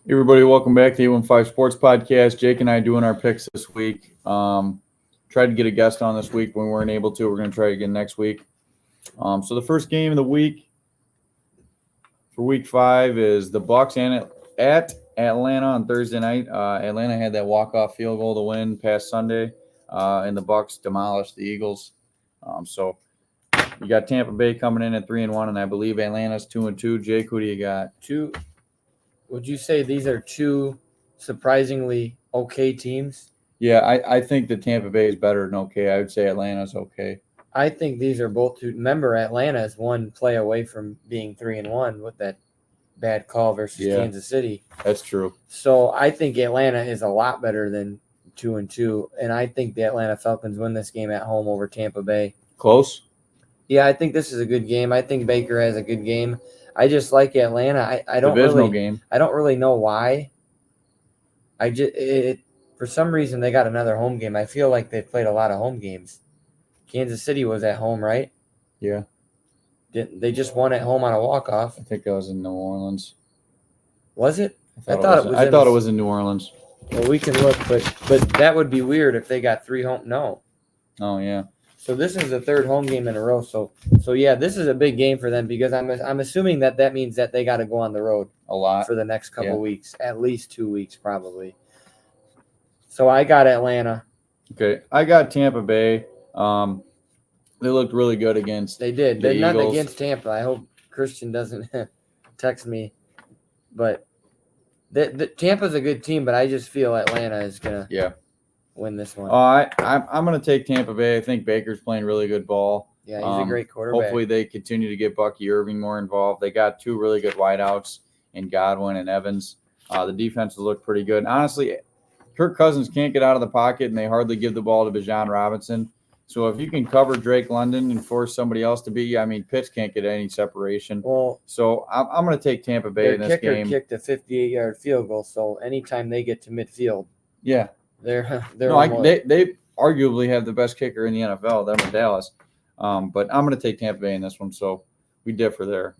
Hey everybody, welcome back to the 815 Sports Podcast. Jake and I doing our picks this week. Tried to get a guest on this week when we weren't able to. We're going to try again next week. So the first game of the week for Week 5 is the Bucks at Atlanta on Thursday night. Atlanta had that walk-off field goal to win past Sunday, and the Bucks demolished the Eagles. So you got Tampa Bay coming in at 3-1, and I believe Atlanta's 2-2. Jake, who do you got? Would you say these are two surprisingly okay teams? Yeah, I think that Tampa Bay is better than okay. I would say Atlanta's okay. I think these are both two. Remember, Atlanta is one play away from being 3-1 with that bad call versus Kansas City. That's true. So I think Atlanta is a lot better than 2-2, and I think the Atlanta Falcons win this game at home over Tampa Bay. Close? Yeah, I think this is a good game. I think Baker has a good game. I just like Atlanta. I don't Divisional game. I don't really know why. For some reason they got another home game. I feel like they played a lot of home games. Kansas City was at home, right? Yeah. They just won at home on a walk-off. I think that was in New Orleans. Was it? I thought it was in New Orleans. Well, we can look, but that would be weird if they got 3 home. No. Oh yeah. So this is the third home game in a row. So yeah, this is a big game for them because I'm assuming that means that they got to go on the road a lot for the next couple weeks, at least 2 weeks probably. So I got Atlanta. Okay, I got Tampa Bay. They looked really good against. They did. They're nothing against Tampa. I hope Christian doesn't text me, but the Tampa's a good team. But I just feel Atlanta is gonna win this one. I'm going to take Tampa Bay. I think Baker's playing really good ball. Yeah, he's a great quarterback. Hopefully they continue to get Bucky Irving more involved. They got 2 really good wideouts in Godwin and Evans. The defense look pretty good. Honestly, Kirk Cousins can't get out of the pocket, and they hardly give the ball to Bijan Robinson. So if you can cover Drake London and force somebody else to beat you, I mean, Pitts can't get any separation. Well, so I'm going to take Tampa Bay in this game. Their kicker kicked a 58-yard field goal, so anytime they get to midfield, they're they arguably have the best kicker in the NFL. Them in Dallas, but I'm going to take Tampa Bay in this one. So we differ there.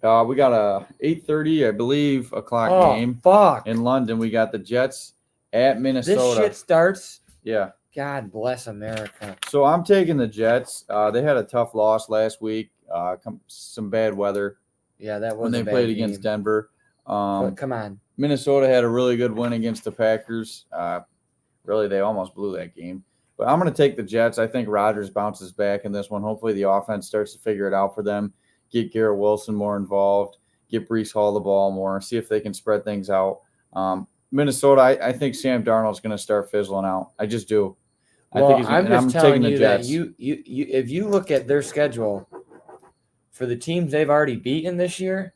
We got a 8:30, I believe, o'clock game. In London. We got the Jets at Minnesota. This shit starts. Yeah. God bless America. So I'm taking the Jets. They had a tough loss last week. Some bad weather. Yeah, that was when they played against Denver. But come on. Minnesota had a really good win against the Packers. Really, they almost blew that game. But I'm going to take the Jets. I think Rodgers bounces back in this one. Hopefully the offense starts to figure it out for them. Get Garrett Wilson more involved. Get Breece Hall the ball more. See if they can spread things out. Minnesota, I think Sam Darnold's going to start fizzling out. I just do. I'm just telling you that you if you look at their schedule for the teams they've already beaten this year,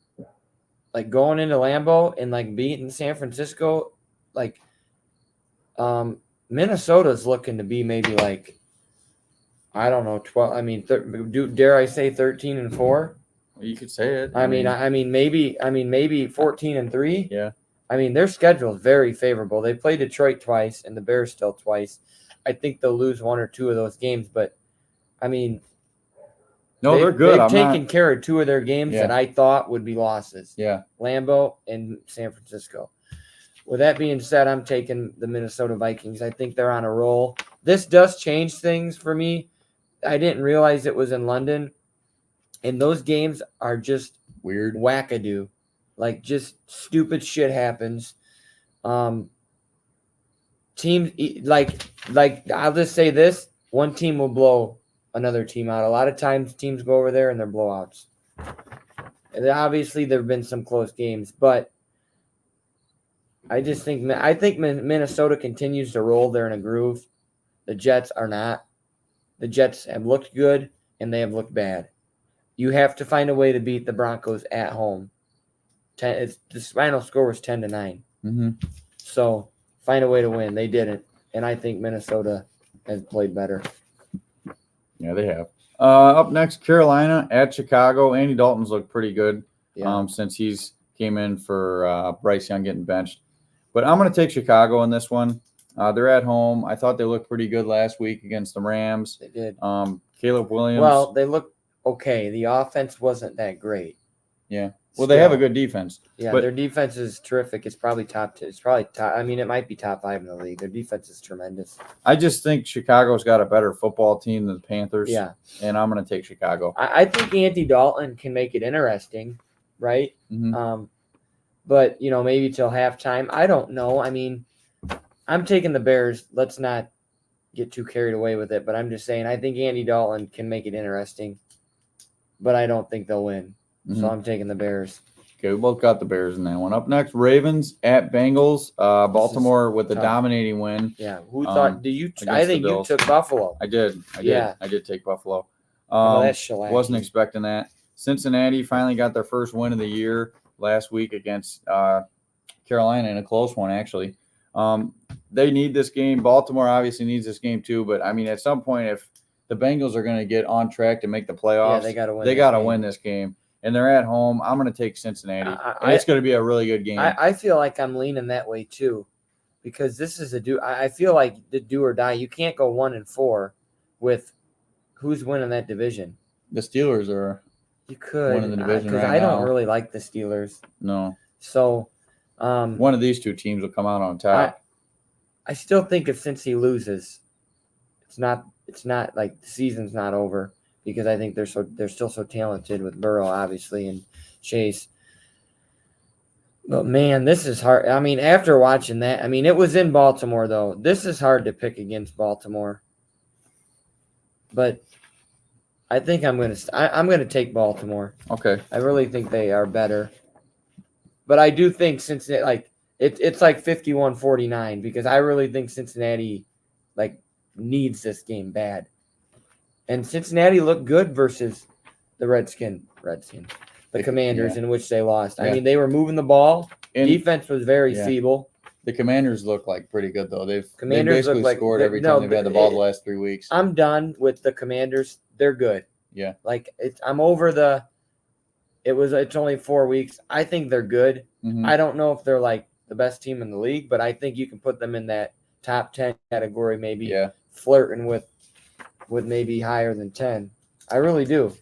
like going into Lambeau and like beating San Francisco, like Minnesota's looking to be maybe like, I don't know, 12. I mean, dare I say 13-4? Well, you could say it. I mean, maybe 14-3. Yeah. I mean, their schedule is very favorable. They play Detroit twice and the Bears still twice. I think they'll lose 1 or 2 of those games, but I mean, they're good. They've taken care of 2 of their games that I thought would be losses. Yeah. Lambeau and San Francisco. With that being said, I'm taking the Minnesota Vikings. I think they're on a roll. This does change things for me. I didn't realize it was in London, and those games are just weird, wackadoo. Like, just stupid shit happens. Teams like I'll just say this: one team will blow another team out. A lot of times, teams go over there and they're blowouts. And obviously, there have been some close games, but I think Minnesota continues to roll. They're in a groove. The Jets are not. The Jets have looked good and they have looked bad. You have to find a way to beat the Broncos at home. The final score was 10-9. Mm-hmm. So find a way to win. They didn't, and I think Minnesota has played better. Yeah, they have. Up next, Carolina at Chicago. Andy Dalton's looked pretty good since he's came in for Bryce Young getting benched. But I'm going to take Chicago in this one. They're at home. I thought they looked pretty good last week against the Rams. They did. Caleb Williams. Well, they looked okay. The offense wasn't that great. Yeah. Well, they have a good defense. Yeah, but their defense is terrific. It's probably top. It's probably top. I mean, it might be top 5 in the league. Their defense is tremendous. I just think Chicago's got a better football team than the Panthers. Yeah, and I'm going to take Chicago. I think Andy Dalton can make it interesting, right? Mm-hmm. But maybe till halftime. I don't know. I mean, I'm taking the Bears. Let's not get too carried away with it. But I'm just saying, I think Andy Dalton can make it interesting, but I don't think they'll win. Mm-hmm. So I'm taking the Bears. Okay, we both got the Bears in that one. Up next, Ravens at Bengals. Baltimore with a dominating win. Yeah. Who thought? Do you? I think you took Buffalo. I did. I did take Buffalo. That's shellacking. Wasn't expecting that. Cincinnati finally got their first win of the year last week against Carolina in a close one, actually. They need this game. Baltimore obviously needs this game too. But I mean, at some point, if the Bengals are going to get on track to make the playoffs, they got to win. They got to win this game. And they're at home. I'm going to take Cincinnati. And it's going to be a really good game. I feel like I'm leaning that way too, because this is I feel like the do or die. You can't go 1-4 with who's winning that division. The Steelers are. You could winning the division because right I now. don't really like the Steelers. No. So, one of these two teams will come out on top. I still think if Cincy loses, it's not like the season's not over. Because I think they're still so talented with Burrow, obviously, and Chase. But man, this is hard. I mean, after watching that, I mean, it was in Baltimore though. This is hard to pick against Baltimore. But I think I'm gonna take Baltimore. Okay. I really think they are better. But I do think Cincinnati, it's like 51-49 because I really think Cincinnati needs this game bad. And Cincinnati looked good versus the Redskins, the Commanders, in which they lost. I mean, they were moving the ball. And defense was very feeble. The Commanders look pretty good, though. They Commanders basically scored every time they've had the ball the last 3 weeks. I'm done with the Commanders. They're good. Yeah. I'm over it's only 4 weeks. I think they're good. Mm-hmm. I don't know if they're the best team in the league, but I think you can put them in that top 10 category, maybe flirting with maybe higher than 10. I really do.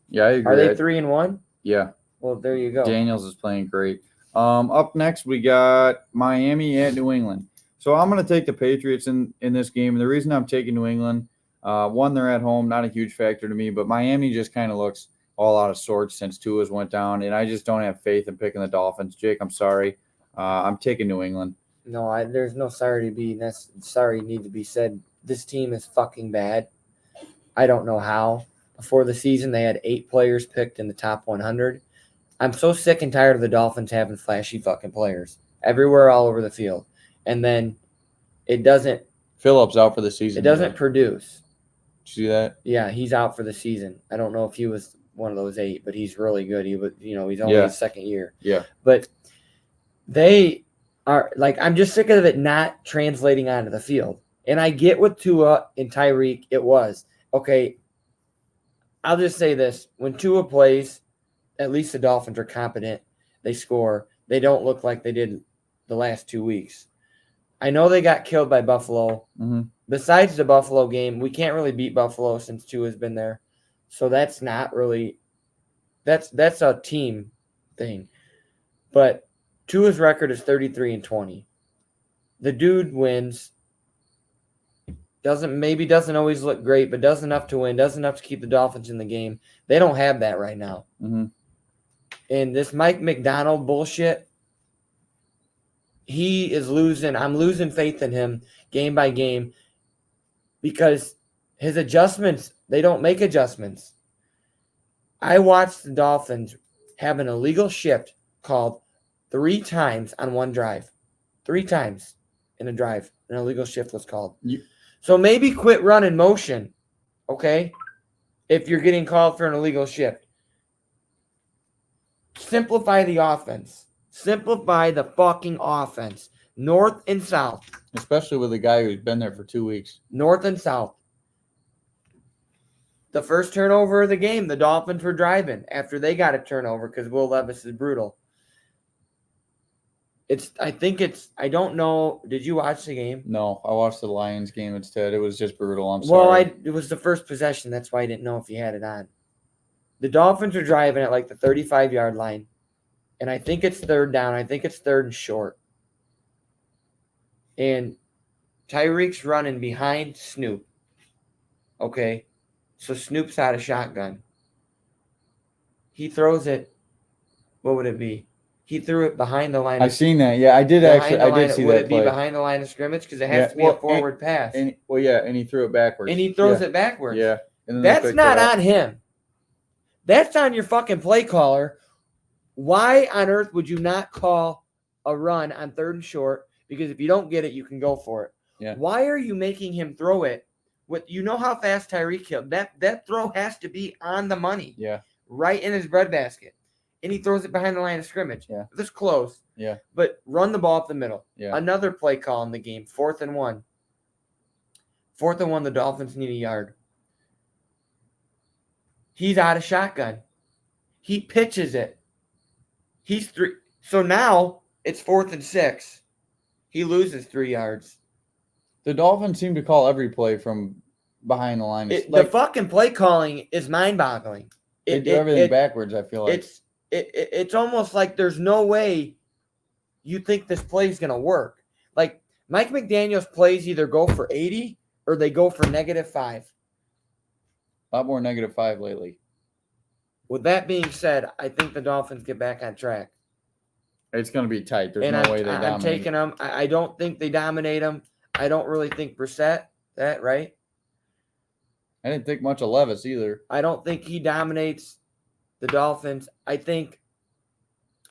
Yeah, I agree. Are they 3-1? Yeah. Well, there you go. Daniels is playing great. Up next, we got Miami at New England. So I'm going to take the Patriots in this game. And the reason I'm taking New England, one, they're at home, not a huge factor to me, but Miami just kind of looks all out of sorts since Tua's went down, and I just don't have faith in picking the Dolphins. Jake, I'm sorry. I'm taking New England. No, there's no sorry need to be said. This team is fucking bad. I don't know how. Before the season, they had 8 players picked in the top 100. I'm so sick and tired of the Dolphins having flashy fucking players everywhere, all over the field. And then it doesn't. Phillips out for the season. It doesn't produce. Did you see that? Yeah, he's out for the season. I don't know if he was one of those 8, but he's really good. He's only his second year. Yeah. But they are I'm just sick of it not translating onto the field. And I get with Tua and Tyreek, it was. Okay, I'll just say this. When Tua plays, at least the Dolphins are competent. They score. They don't look like they did the last 2 weeks. I know they got killed by Buffalo. Mm-hmm. Besides the Buffalo game, we can't really beat Buffalo since Tua's been there. So that's not really – that's a team thing. But Tua's record is 33-20. The dude wins. Doesn't always look great, but does enough to win, does enough to keep the Dolphins in the game. They don't have that right now. Mm-hmm. And this Mike McDonald bullshit, he is losing. I'm losing faith in him game by game because his adjustments, they don't make adjustments. I watched the Dolphins have an illegal shift called 3 times on one drive. 3 times in a drive, an illegal shift was called. So maybe quit running motion, okay, if you're getting called for an illegal shift. Simplify the offense. Simplify the fucking offense. North and south. Especially with a guy who's been there for 2 weeks. North and south. The first turnover of the game, the Dolphins were driving after they got a turnover because Will Levis is brutal. I don't know. Did you watch the game? No, I watched the Lions game instead. It was just brutal. I'm sorry. It was the first possession. That's why I didn't know if you had it on. The Dolphins were driving at the 35-yard line. and I think it's third down. I think it's third and short. And Tyreek's running behind Snoop. Okay, so Snoop's had a shotgun. He throws it. What would it be? He threw it behind the line. I seen that. Yeah, I did actually. I did see would that it play. be behind the line of scrimmage? Because it has to be a forward pass. And he threw it backwards. And he throws it backwards. Yeah. And then that's not on him. That's on your fucking play caller. Why on earth would you not call a run on third and short? Because if you don't get it, you can go for it. Yeah. Why are you making him throw it? You know how fast Tyreek killed. That throw has to be on the money. Yeah. Right in his breadbasket. And he throws it behind the line of scrimmage. Yeah. This close. Yeah. But run the ball up the middle. Yeah. Another play call in the game. 4th and 1. 4th and 1, the Dolphins need a yard. He's out of shotgun. He pitches it. He's 3. So now it's 4th and 6. He loses 3 yards. The Dolphins seem to call every play from behind the line. The fucking play calling is mind-boggling. They do everything backwards, I feel like. It's almost like there's no way you think this play is going to work. Like, Mike McDaniel's plays either go for 80 or they go for -5. A lot more -5 lately. With that being said, I think the Dolphins get back on track. It's going to be tight. There's no way they dominate. I'm taking them. I don't think they dominate them. I don't really think Brissett, right? I didn't think much of Levis either. I don't think he dominates the Dolphins. I think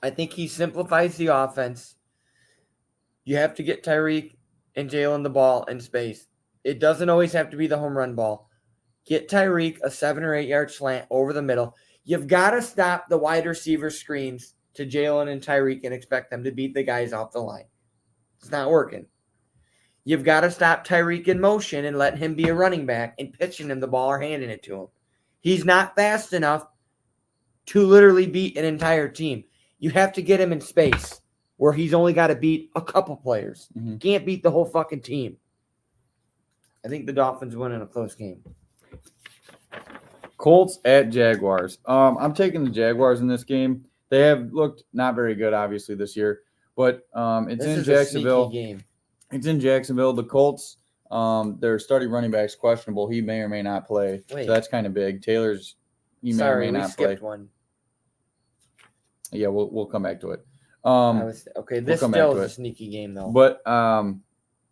he simplifies the offense. You have to get Tyreek and Jalen the ball in space. It doesn't always have to be the home run ball. Get Tyreek a 7 or 8 yard slant over the middle. You've got to stop the wide receiver screens to Jalen and Tyreek and expect them to beat the guys off the line. It's not working. You've got to stop Tyreek in motion and let him be a running back and pitching him the ball or handing it to him. He's not fast enough to literally beat an entire team. You have to get him in space where he's only got to beat a couple players. Mm-hmm. Can't beat the whole fucking team. I think the Dolphins win in a close game. Colts at Jaguars. I'm taking the Jaguars in this game. They have looked not very good, obviously, this year. But it's in Jacksonville. Game. It's in Jacksonville. The Colts, their starting running back's questionable. He may or may not play. Wait. So that's kind of big. Taylor's, he may or may not play. One. Yeah, we'll come back to it. This still is a sneaky game, though. But,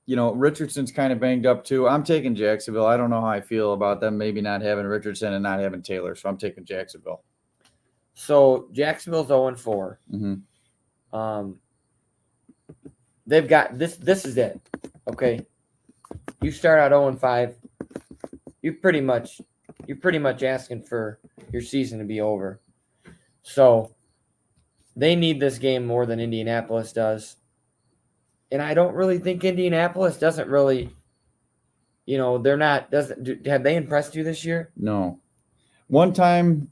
Richardson's kind of banged up, too. I'm taking Jacksonville. I don't know how I feel about them maybe not having Richardson and not having Taylor, so I'm taking Jacksonville. So, Jacksonville's 0-4. Mm-hmm. They've got this. This is it. Okay. You start out 0-5. You're pretty much asking for your season to be over. So they need this game more than Indianapolis does. And I don't really think Indianapolis doesn't really, have they impressed you this year? No. One time,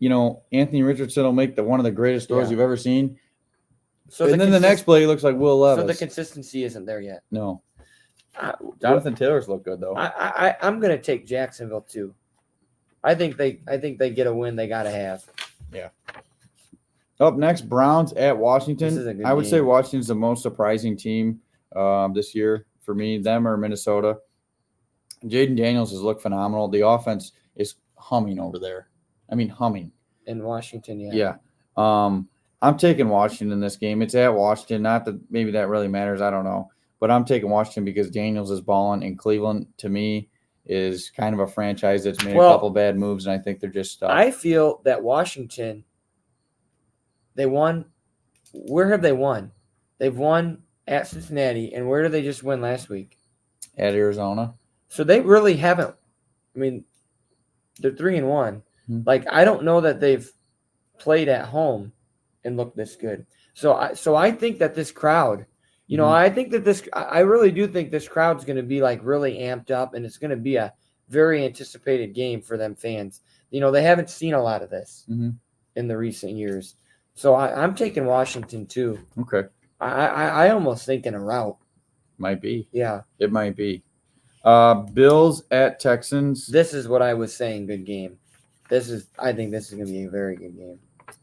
Anthony Richardson will make one of the greatest throws you've ever seen. So and then the next play, he looks like Will Levis. So the consistency isn't there yet. No. Jonathan Taylor's look good, though. I'm going to take Jacksonville, too. I think they get a win they got to have. Yeah. Up next, Browns at Washington. This is a good I would game. say Washington's the most surprising team this year for me. Them or Minnesota. Jaden Daniels has looked phenomenal. The offense is humming over there. I mean, humming. In Washington, yeah. Yeah. I'm taking Washington in this game. It's at Washington. Not that maybe that really matters. I don't know. But I'm taking Washington because Daniels is balling. And Cleveland, to me, is kind of a franchise that's made a couple bad moves, and I think they're just stuck. I feel that Washington, they won. Where have they won? They've won at Cincinnati. And where did they just win last week? At Arizona. So they really haven't. I mean, they're 3-1. Mm-hmm. Like, I don't know that they've played at home and look this good. So I think that this crowd, I really do think this crowd's going to be like really amped up, and it's going to be a very anticipated game for them fans. They haven't seen a lot of this in the recent years. So I'm taking Washington too. Okay. I almost think in a rout. Might be. Yeah. It might be. Bills at Texans. This is what I was saying. Good game. I think this is going to be a very good game.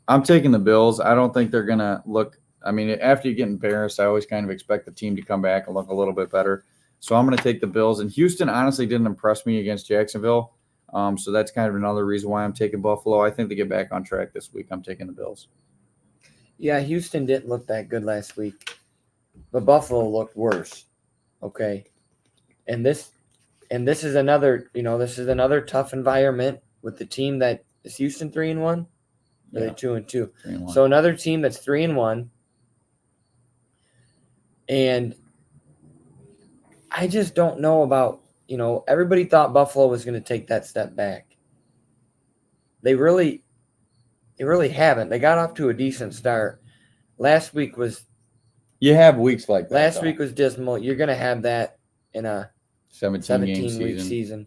I'm taking the Bills. I don't think they're going to look – I mean, after you get embarrassed, I always kind of expect the team to come back and look a little bit better. So I'm going to take the Bills. And Houston honestly didn't impress me against Jacksonville. So that's kind of another reason why I'm taking Buffalo. I think they get back on track this week. I'm taking the Bills. Yeah, Houston didn't look that good last week, but Buffalo looked worse. Okay, and this is another tough environment with the team that is Houston 3-1. Or Yeah. they 2-2. 3-1. So another team that's 3-1, and I just don't know about everybody thought Buffalo was going to take that step back. They really haven't. They got off to a decent start. Last week was weeks like that. Last week was dismal. You're going to have that in a 17-week season.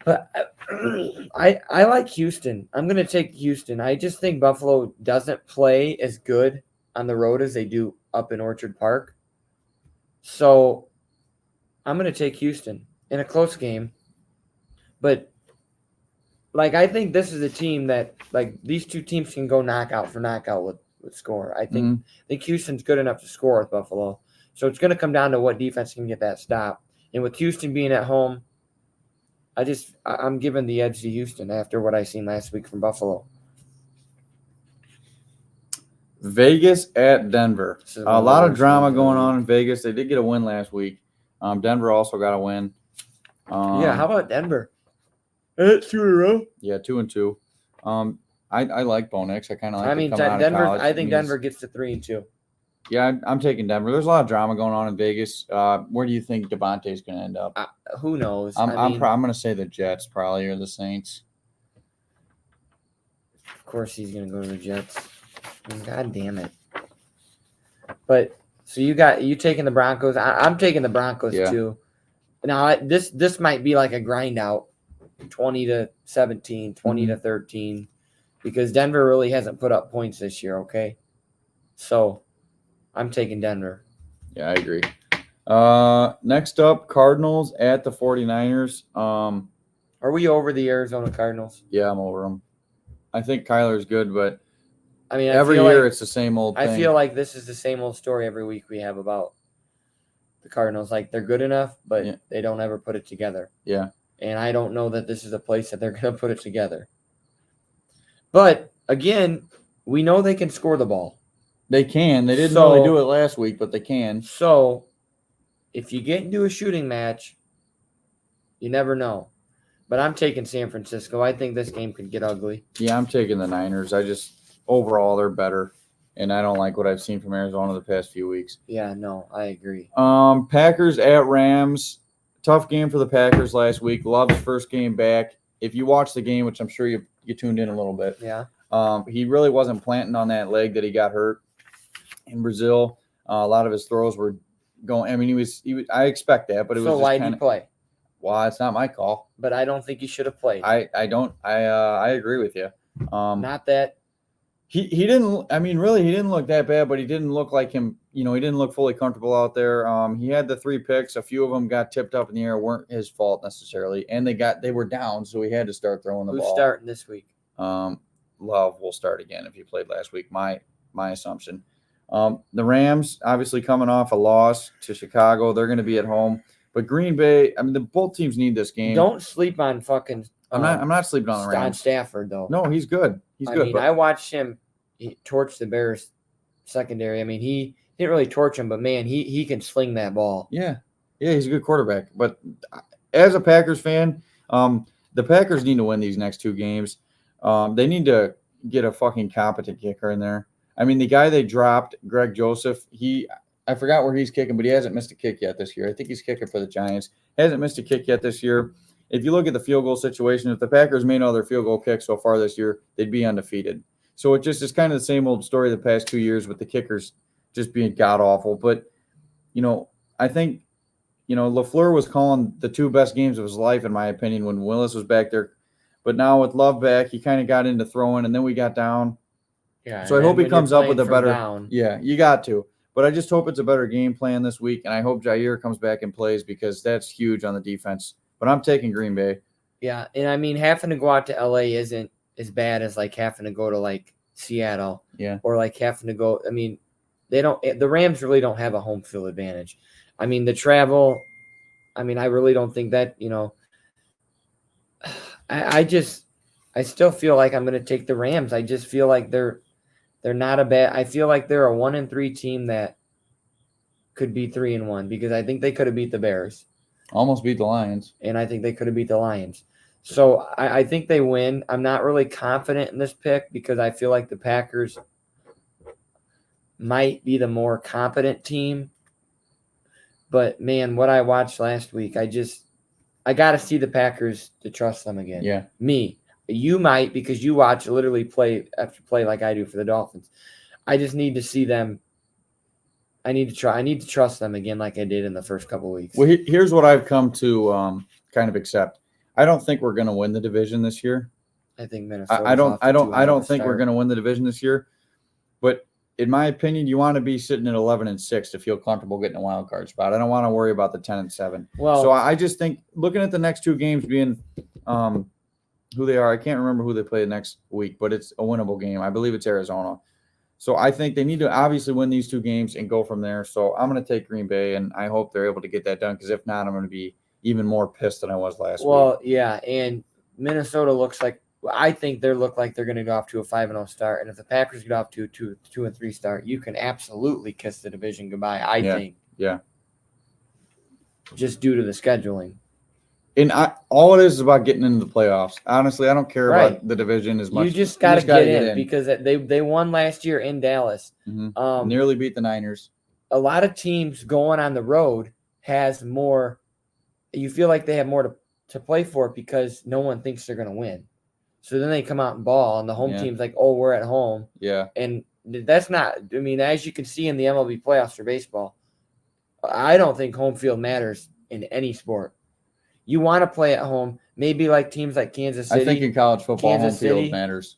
But I like Houston. I'm going to take Houston. I just think Buffalo doesn't play as good on the road as they do up in Orchard Park. So I'm going to take Houston in a close game. But I think this is a team that these two teams can go knockout for knockout with score. I think Houston's good enough to score with Buffalo. So it's going to come down to what defense can get that stop. And with Houston being at home, I'm giving the edge to Houston after what I seen last week from Buffalo. Vegas at Denver. A lot of drama going on in Vegas. They did get a win last week. Denver also got a win. How about Denver? 2 in a row. Yeah, 2-2. I like Bo Nix. I kind of like. Denver. I think Denver gets to 3-2. Yeah, I'm taking Denver. There's a lot of drama going on in Vegas. Where do you think Devontae's going to end up? Who knows? I'm going to say the Jets probably or the Saints. Of course, he's going to go to the Jets. God damn it! But so you taking the Broncos? I'm taking the Broncos too. Now this might be like a grind out, 20-17, 20-13, because Denver really hasn't put up points this year. Okay, so I'm taking Denver. Yeah, I agree. Next up, Cardinals at the 49ers. Are we over the Arizona Cardinals? Yeah, I'm over them. I think Kyler's good, but every year it's the same old thing. I feel like this is the same old story every week we have about the Cardinals. They're good enough, but they don't ever put it together. Yeah. And I don't know that this is a place that they're going to put it together. But, again, we know they can score the ball. They can. They didn't really do it last week, but they can. So, if you get into a shooting match, you never know. But I'm taking San Francisco. I think this game could get ugly. Yeah, I'm taking the Niners. Overall, they're better, and I don't like what I've seen from Arizona the past few weeks. Yeah, no, I agree. Packers at Rams. Tough game for the Packers last week. Love's first game back. If you watch the game, which I'm sure you tuned in a little bit. Yeah. He really wasn't planting on that leg that he got hurt in Brazil. A lot of his throws were going. I mean, he was. I expect that, but it was. So why did he play? Well, it's not my call. But I don't think he should have played. I don't. I agree with you. Not that. He didn't. I mean, really, he didn't look that bad, but he didn't look like him. He didn't look fully comfortable out there. He had the 3 picks. A few of them got tipped up in the air. Weren't his fault necessarily, and they were down, so he had to start throwing the ball. Who's starting this week? Love will start again if he played last week. My assumption. The Rams obviously coming off a loss to Chicago. They're going to be at home, but Green Bay. I mean, both teams need this game. Don't sleep on fucking. I'm not sleeping on the Rams. On Stafford though. No, he's good. He's good. I watched him torch the Bears secondary. I mean, he didn't really torch him, but man, he can sling that ball. Yeah, he's a good quarterback. But as a Packers fan, the Packers need to win these next 2 games. They need to get a fucking competent kicker in there. I mean, the guy they dropped, Greg Joseph, I forgot where he's kicking, but he hasn't missed a kick yet this year. I think he's kicking for the Giants. Hasn't missed a kick yet this year. If you look at the field goal situation, if the Packers made all their field goal kicks so far this year, they'd be undefeated. So it just is kind of the same old story the past 2 years with the kickers just being god-awful. But, I think, LaFleur was calling the 2 best games of his life, in my opinion, when Willis was back there. But now with Love back, he kind of got into throwing, and then we got down. Yeah. So I hope he comes up with a better down. Yeah, you got to. But I just hope it's a better game plan this week, and I hope Jair comes back and plays because that's huge on the defense. But I'm taking Green Bay. Yeah, and I mean, having to go out to LA isn't as bad as like having to go to like Seattle. Yeah. Or like having to go. I mean, the Rams really don't have a home field advantage. I mean, the travel. I mean, I really don't think that, I still feel like I'm going to take the Rams. I just feel like they're not a bad. I feel like they're a 1-3 team that could be 3-1 because I think they could have beat the Bears. Almost beat the Lions. And I think they could have beat the Lions. So I think they win. I'm not really confident in this pick because I feel like the Packers might be the more competent team. But, man, what I watched last week, I got to see the Packers to trust them again. Yeah. Me. You might because you watch literally play after play like I do for the Dolphins. I just need to see them. I need to trust them again like I did in the first couple of weeks. Well, here's what I've come to kind of accept. I don't think we're going to win the division this year. I think Minnesota. I don't think we're going to win the division this year. But in my opinion, you want to be sitting at 11-6 to feel comfortable getting a wild card spot. I don't want to worry about the 10-7. Well, so I just think looking at the next two games being who they are, I can't remember who they play next week, but it's a winnable game. I believe it's Arizona. So I think they need to obviously win these two games and go from there. So I'm going to take Green Bay, and I hope they're able to get that done because if not, I'm going to be even more pissed than I was last week. Well, yeah, and Minnesota looks like I think they look like they're going to go off to a 5-0 start, and if the Packers get off to a 2-3 start, you can absolutely kiss the division goodbye. I think. Yeah. Just due to the scheduling. And all it is about getting into the playoffs. Honestly, I don't care about the division as much. You just got to get in because they won last year in Dallas. Mm-hmm. Nearly beat the Niners. A lot of teams going on the road has more. You feel like they have more to play for because no one thinks they're going to win. So then they come out and ball, and the home team's like, oh, we're at home. Yeah. And that's not – I mean, as you can see in the MLB playoffs for baseball, I don't think home field matters in any sport. You want to play at home, maybe like teams like Kansas City. I think in college football, home field matters,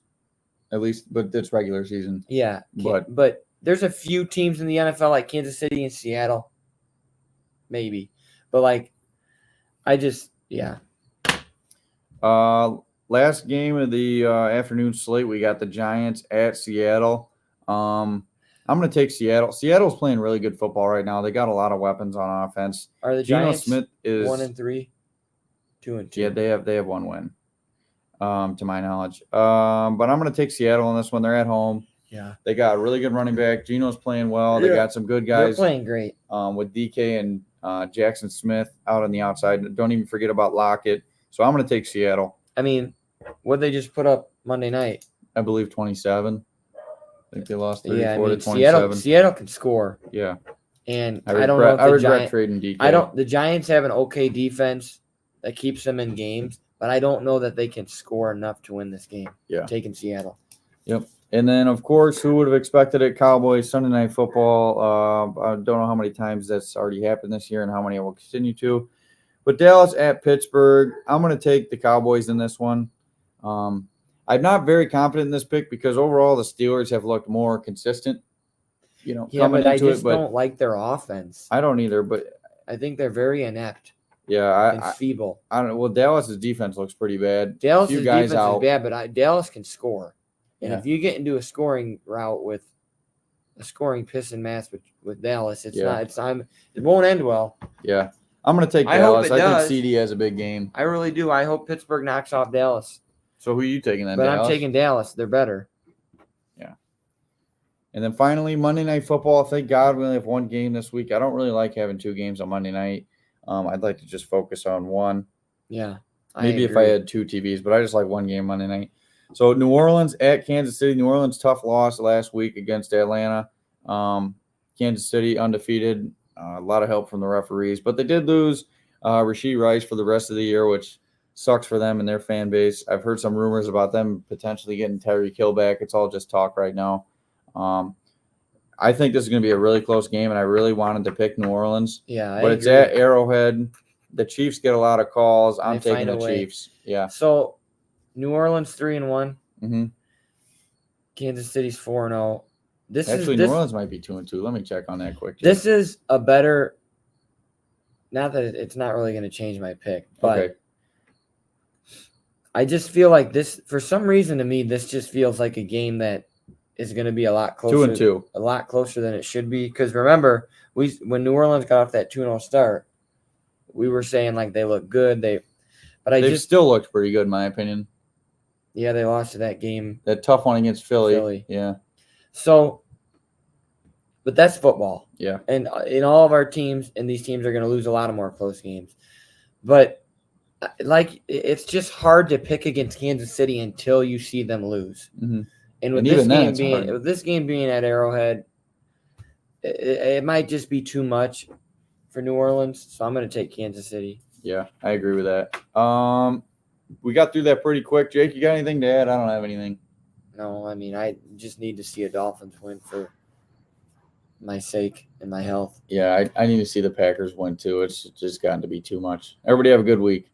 at least, but it's regular season. Yeah, but there's a few teams in the NFL like Kansas City and Seattle, maybe. But like, Last game of the afternoon slate, we got the Giants at Seattle. I'm going to take Seattle. Seattle's playing really good football right now. They got a lot of weapons on offense. Are the Giants Smith is 1-3? 2-2. Yeah, they have one win, to my knowledge. But I'm going to take Seattle on this one. They're at home. Yeah. They got a really good running back. Geno's playing well. They got some good guys. They're playing great. With DK and Jackson Smith out on the outside. Don't even forget about Lockett. So I'm going to take Seattle. I mean, what did they just put up Monday night? I believe 27. I think they lost 34 to 27. Seattle can score. Yeah. And I don't know if I regret trading DK. The Giants have an okay defense that keeps them in games, but I don't know that they can score enough to win this game. Yeah. Taking Seattle. Yep. And then, of course, who would have expected it? Cowboys, Sunday Night Football. I don't know how many times that's already happened this year and how many it will continue to. But Dallas at Pittsburgh, I'm going to take the Cowboys in this one. I'm not very confident in this pick because overall the Steelers have looked more consistent, coming into it. But I don't like their offense. I don't either, but I think they're very inept. Yeah, and feeble. I don't know. Well, Dallas's defense looks pretty bad. Dallas's defense is bad, but Dallas can score. And if you get into a scoring route with a scoring piss and mass with Dallas, it won't end well. Yeah. I'm going to take Dallas. I think CD has a big game. I really do. I hope Pittsburgh knocks off Dallas. So who are you taking then, But Dallas? I'm taking Dallas. They're better. Yeah. And then finally, Monday Night Football. Thank God we only have one game this week. I don't really like having two games on Monday night. I'd like to just focus on one. Yeah. Maybe if I had two TVs, but I just like one game Monday night. So New Orleans at Kansas City. New Orleans, tough loss last week against Atlanta. Kansas City undefeated. A lot of help from the referees. But they did lose Rashee Rice for the rest of the year, which sucks for them and their fan base. I've heard some rumors about them potentially getting Tyreek Hill back. It's all just talk right now. I think this is going to be a really close game, and I really wanted to pick New Orleans. Yeah, but it's at Arrowhead. The Chiefs get a lot of calls. I'm taking the Chiefs. Yeah. So New Orleans 3-1. Mm-hmm. Kansas City's 4-0. New Orleans might be 2-2. Let me check on that quick. This is a better. Not that it's not really going to change my pick, but I just feel like this, for some reason to me, this just feels like a game that is going to be a lot closer. 2-2. A lot closer than it should be. Because remember, when New Orleans got off that 2-0 start, we were saying like they look good. They've Still looked pretty good in my opinion. Yeah, they lost to that game. That tough one against Philly. Yeah. So, but that's football. Yeah. And in all of our teams, and these teams are going to lose a lot of more close games. But like, it's just hard to pick against Kansas City until you see them lose. Mm-hmm. And with this game being at Arrowhead, it might just be too much for New Orleans. So I'm going to take Kansas City. Yeah, I agree with that. We got through that pretty quick. Jake, you got anything to add? I don't have anything. No, I mean, I just need to see a Dolphins win for my sake and my health. Yeah, I need to see the Packers win too. It's just gotten to be too much. Everybody have a good week.